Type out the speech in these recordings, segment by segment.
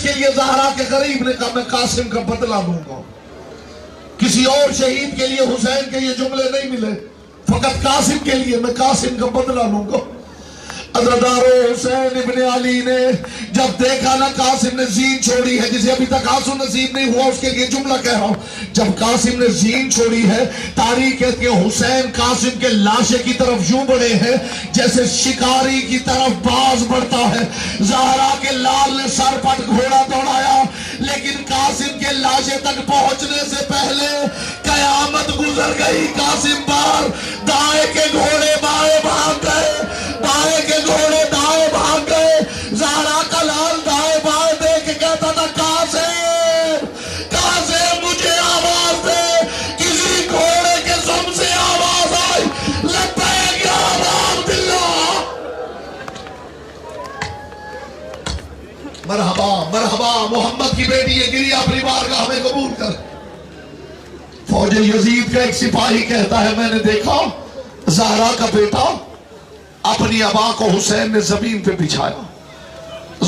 کے لیے زہرا کے قریب نے کہا میں قاسم کا بدلہ لوں گا. کسی اور شہید کے لیے حسین کے یہ جملے نہیں ملے, فقط قاسم کے لیے میں قاسم کا بدلہ لوں گا. عزادارو حسین ابن علی نے جب دیکھا نا قاسم نے زین چھوڑی ہے, جسے ابھی تک آنسو نصیب نہیں ہوا اس کے لیے جملہ کہہ رہا ہوں, جب قاسم نے زین چھوڑی ہے, تاریخ ہے کہ حسین قاسم کے لاشے کی طرف یوں بڑھے ہیں جیسے شکاری کی طرف باز بڑھتا ہے. زہرا کے لال نے سر پٹ گھوڑا دوڑایا, لیکن قاسم کے لاشے تک پہنچنے سے پہلے قیامت گزر گئی. قاسم بار دائیں کے گھوڑے بائیں بھاگ گئے, بائیں کے گھوڑے دائیں بھاگ گئے. زہرا کا لال دائیں بائیں دیکھ کے کہتا تھا قاسم قاسم مجھے آواز دے. کسی گھوڑے کے سم سے آواز آئی, لبیک یا عبداللہ. مرحبا مرحبا محمد کی بیٹی یہ گری اپنی بارگاہ میں قبول کر. فوج یزید کا ایک سپاہی کہتا ہے میں نے دیکھا زہرا کا بیٹا اپنی ابا کو حسین نے زمین پہ بچھایا.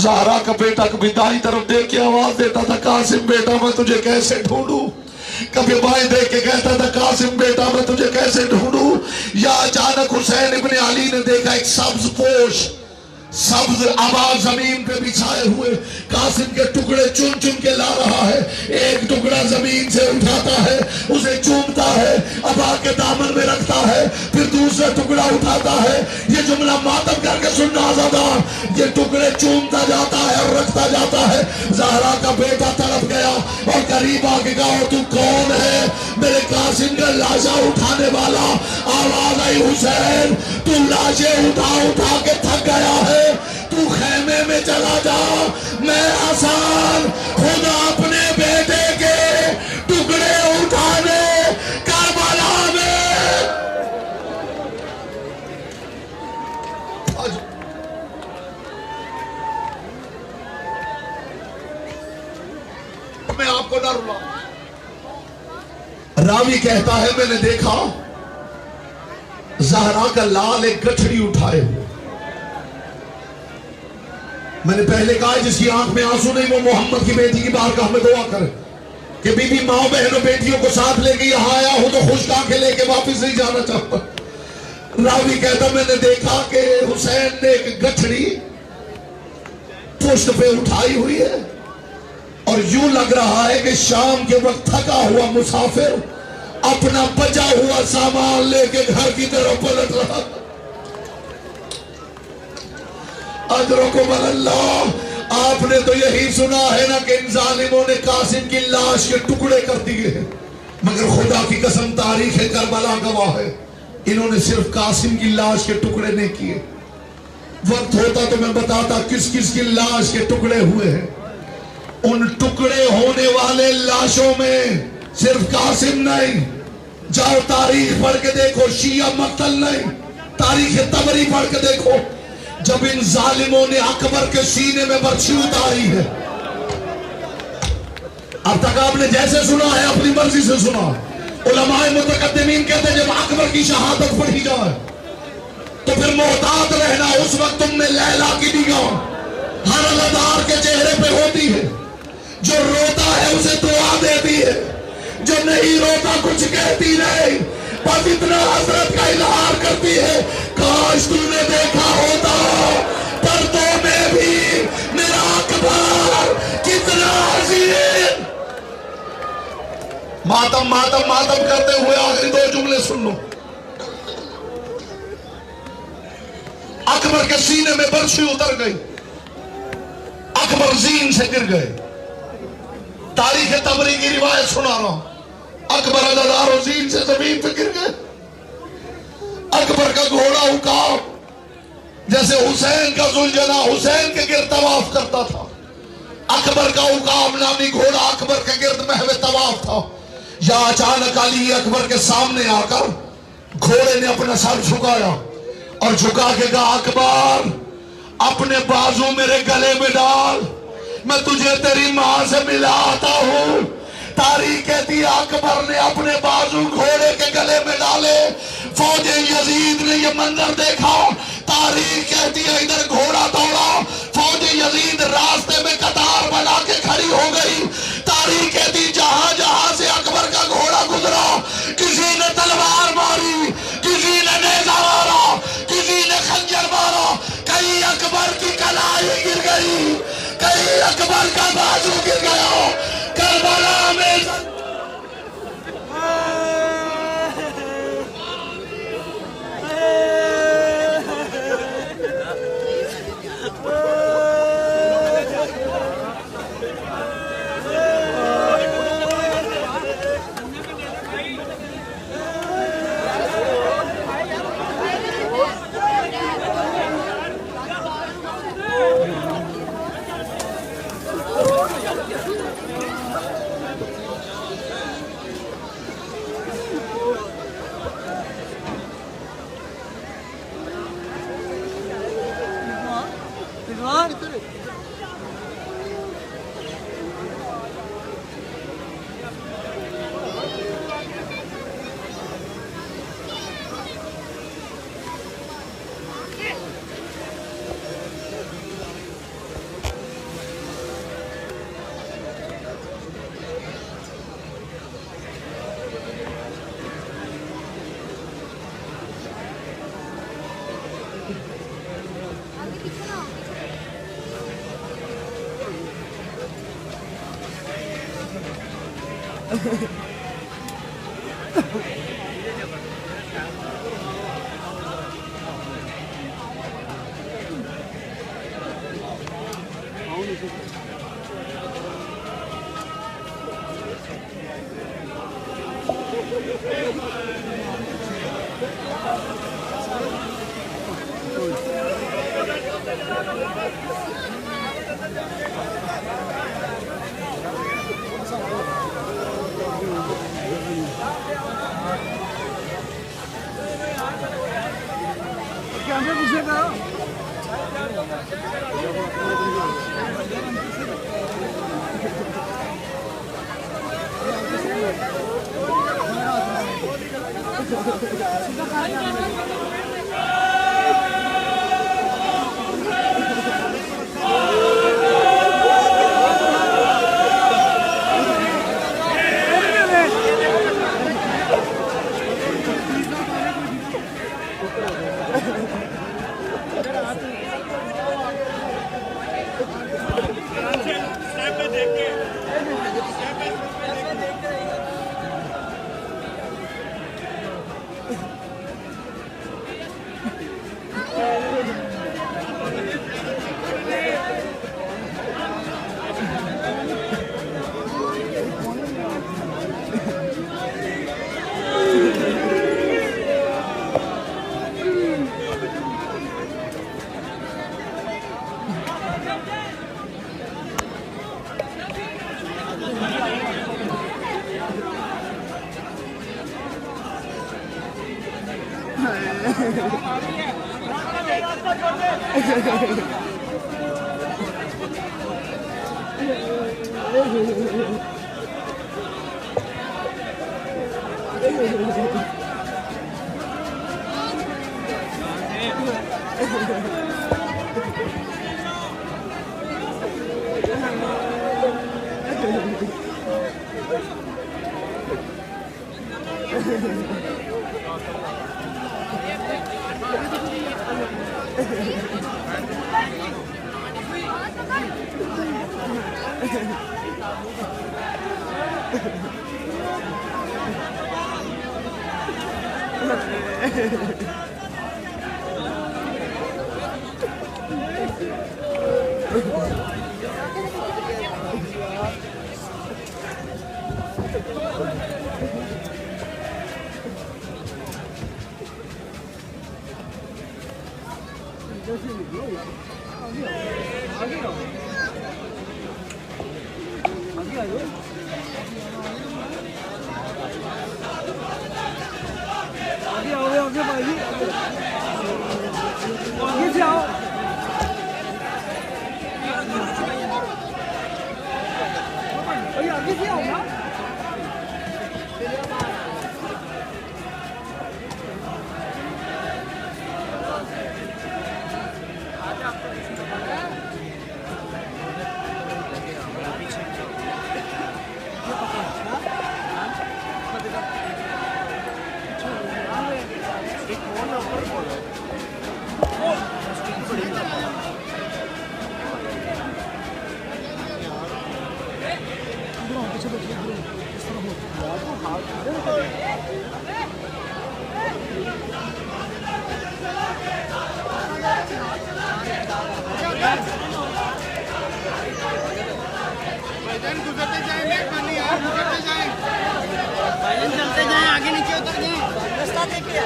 زہرا کا بیٹا کبھی دائیں طرف دیکھ کے آواز دیتا تھا قاسم بیٹا میں تجھے کیسے ڈھونڈوں, کبھی بائیں دیکھ کے کہتا تھا قاسم بیٹا میں تجھے کیسے ڈھونڈوں. یا اچانک حسین ابن علی نے دیکھا ایک سبز پوش سبز ابا زمین پہ بچھائے ہوئے قاسم کے ٹکڑے چن چن کے لا رہا ہے. ایک ٹکڑا زمین سے اٹھاتا ہے, اسے چومتا ہے, ابا کے دامن میں رکھتا ہے, پھر دوسرا ٹکڑا اٹھاتا ہے. یہ جملہ ماتم کر کے سننا آزادار, یہ ٹکڑے چومتا جاتا ہے اور رکھتا جاتا ہے. زہرا کا بیٹا تڑپ گیا اور قریب آ کے کہا تو کون ہے؟ میرے قاسم کا لاشا اٹھانے والا. آواز آئی حسین تو لاشیں اٹھا اٹھا کے تھک گیا ہے, تو خیمے میں چلا جا, میں آسان خود اپنے بیٹے کے ٹکڑے اٹھانے کربلا میں. میں آپ کو ڈر رہا. راوی کہتا ہے میں نے دیکھا زہرا کا لال ایک گٹھڑی اٹھائے ہوئے. میں نے پہلے کہا جس کی آنکھ میں آنسو نہیں وہ محمد کی بیٹی کی بارگاہ میں دعا کرے کہ بی بی ماں بہنوں بیٹیوں کو ساتھ لے کے یہاں آیا ہو تو خوش آنکھیں لے کے واپس نہیں جانا چاہتا. راوی کہتا میں نے دیکھا کہ حسین نے ایک گٹھڑی پشت پہ اٹھائی ہوئی ہے اور یوں لگ رہا ہے کہ شام کے وقت تھکا ہوا مسافر اپنا بچا ہوا سامان لے کے گھر کی طرف پلٹ رہا. ادرکم اللہ, آپ نے تو یہی سنا ہے نا کہ ان ظالموں نے قاسم کی لاش کے ٹکڑے کر دیے ہیں, مگر خدا کی قسم تاریخ کربلا گواہ ہے انہوں نے صرف قاسم کی لاش کے ٹکڑے نہیں کیے. وقت ہوتا تو میں بتاتا کس کس کی لاش کے ٹکڑے ہوئے ہیں. ان ٹکڑے ہونے والے لاشوں میں صرف قاسم نہیں, جاؤ تاریخ پڑھ کے دیکھو, شیعہ مقتل نہیں, تاریخ طبری پڑھ کے دیکھو. جب ان ظالموں نے اکبر کے سینے میں برچھی اتاری ہے, اب تک آپ نے جیسے سنا ہے اپنی مرضی سے سنا. علماء متقدمین کہتے ہیں جب اکبر کی شہادت پڑھی جائے تو پھر محتاط رہنا, اس وقت تم نے لیلا کی نگاہ ہر عزادار کے چہرے پہ ہوتی ہے. جو روتا ہے اسے دعا دیتی ہے, جو نہیں روتا کچھ کہتی نہیں, بس اتنا حسرت کا اظہار کرتی ہے کاش تو نے دیکھا ہوتا پردوں میں بھی میرا اکبر کتنا عظیم. ماتم ماتم ماتم کرتے ہوئے آخری 2 جملے سن لو. اکبر کے سینے میں برچھی اتر گئی, اکبر زین سے گر گئے. تاریخ طبری کی روایت سنا رہا ہوں, اکبر عزادار و زین سے زمین پہ گر گئے. اکبر کا گھوڑا عقاب جیسے حسین کا زلجنا حسین کے گرد طواف کرتا تھا, اکبر کا عقاب نامی گھوڑا اکبر کے گرد محو طواف تھا. یا اچانک علی اکبر کے سامنے آ کر گھوڑے نے اپنا سر جھکایا اور جھکا کے کہا اکبر اپنے بازو میرے گلے میں ڈال, میں تجھے تیری ماں سے ملاتا ہوں. تاریخ کہتی ہے اکبر نے اپنے بازو گھوڑے کے گلے میں ڈالے. فوج یزید نے یہ منظر دیکھا. تاریخ کہتی ہے ادھر گھوڑا دوڑا, فوج یزید راستے میں قطار بنا کے کھڑی ہو گئی. تاریخ کہتی جہاں جہاں سے اکبر کا گھوڑا گزرا کسی نے تلوار ماری, کسی نے نیزہ مارا, کسی نے خنجر مارا. کہیں اکبر کی کلائی گر گئی, کہیں اکبر کا بازو گر گیا. کربلا میں چلتے جائیں, آگے نیچے اتر جائیں, رستہ دیکھیے.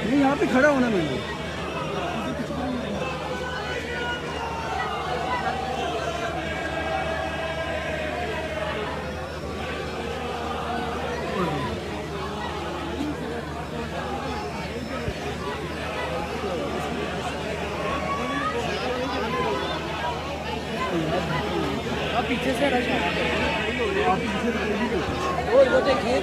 نہیں یہاں پہ کھڑا ہونا میں نے. پیچھے سے اور وہ دیکھیں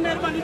مہربانی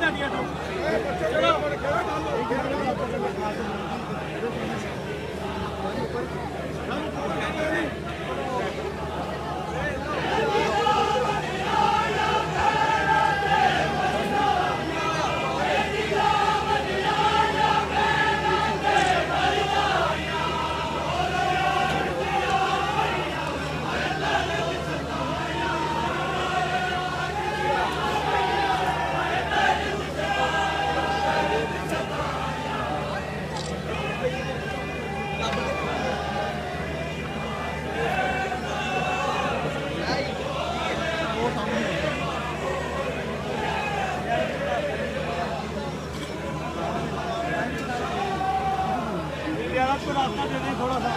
تھوڑا سا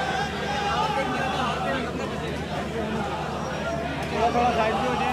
سائڈ بھی ہو جائے.